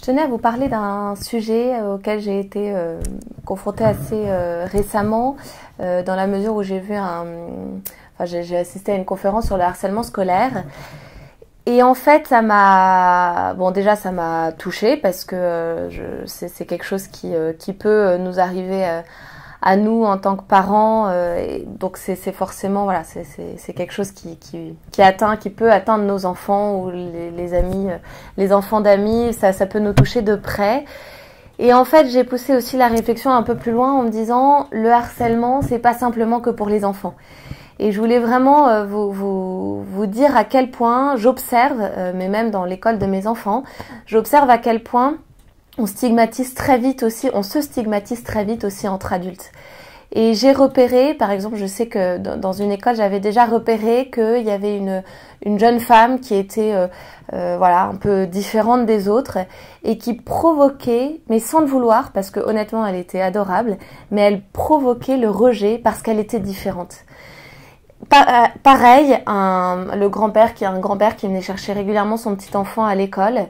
tenais à vous parler d'un sujet auquel j'ai été confrontée assez récemment, dans la mesure où j'ai vu j'ai assisté à une conférence sur le harcèlement scolaire. Et en fait, ça m'a touchée parce que c'est quelque chose qui peut nous arriver à nous en tant que parents. Et donc c'est forcément voilà, c'est quelque chose qui peut atteindre nos enfants ou les amis, les enfants d'amis. Ça peut nous toucher de près. Et en fait, j'ai poussé aussi la réflexion un peu plus loin en me disant le harcèlement, c'est pas simplement que pour les enfants. Et je voulais vraiment vous dire à quel point j'observe, mais même dans l'école de mes enfants, j'observe à quel point on se stigmatise très vite aussi entre adultes. Et j'ai repéré, par exemple, je sais que dans une école, j'avais déjà repéré qu'il y avait une jeune femme qui était un peu différente des autres et qui provoquait, mais sans le vouloir, parce que honnêtement, elle était adorable, mais elle provoquait le rejet parce qu'elle était différente. Pareil, un grand-père qui venait chercher régulièrement son petit enfant à l'école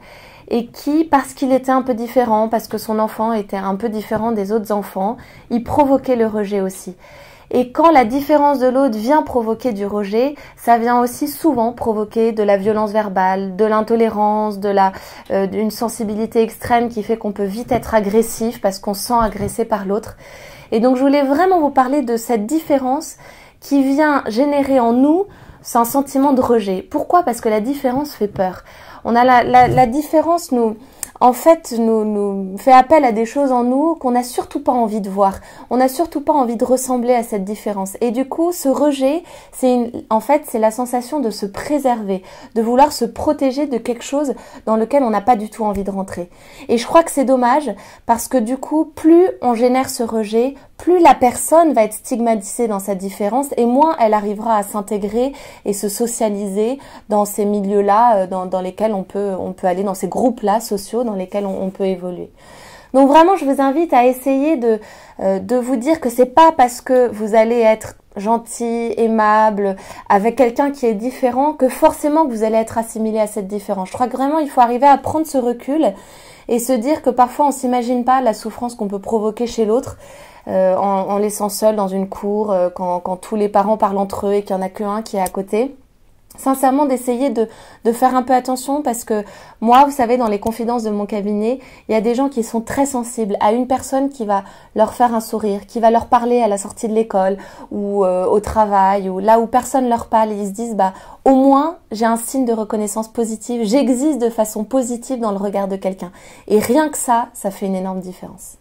et qui, parce qu'il était un peu différent, parce que son enfant était un peu différent des autres enfants, il provoquait le rejet aussi. Et quand la différence de l'autre vient provoquer du rejet, ça vient aussi souvent provoquer de la violence verbale, de l'intolérance, d'une sensibilité extrême qui fait qu'on peut vite être agressif parce qu'on se sent agressé par l'autre. Et donc je voulais vraiment vous parler de cette différence qui vient générer en nous un sentiment de rejet. Pourquoi ? Parce que la différence fait peur. On a la différence nous fait appel à des choses en nous qu'on n'a surtout pas envie de voir. On n'a surtout pas envie de ressembler à cette différence. Et du coup, ce rejet, c'est la sensation de se préserver, de vouloir se protéger de quelque chose dans lequel on n'a pas du tout envie de rentrer. Et je crois que c'est dommage parce que du coup, plus on génère ce rejet, plus la personne va être stigmatisée dans sa différence et moins elle arrivera à s'intégrer et se socialiser dans ces milieux-là, dans lesquels on peut aller, dans ces groupes-là sociaux dans lesquels on peut évoluer. Donc vraiment, je vous invite à essayer de vous dire que c'est pas parce que vous allez être gentil, aimable, avec quelqu'un qui est différent, que forcément que vous allez être assimilé à cette différence. Je crois que vraiment, il faut arriver à prendre ce recul et se dire que parfois on s'imagine pas la souffrance qu'on peut provoquer chez l'autre en laissant seul dans une cour, quand tous les parents parlent entre eux et qu'il y en a qu'un qui est à côté. Sincèrement, d'essayer de faire un peu attention parce que moi, vous savez, dans les confidences de mon cabinet, il y a des gens qui sont très sensibles à une personne qui va leur faire un sourire, qui va leur parler à la sortie de l'école ou au travail ou là où personne leur parle et ils se disent au moins j'ai un signe de reconnaissance positive, j'existe de façon positive dans le regard de quelqu'un. Et rien que ça fait une énorme différence.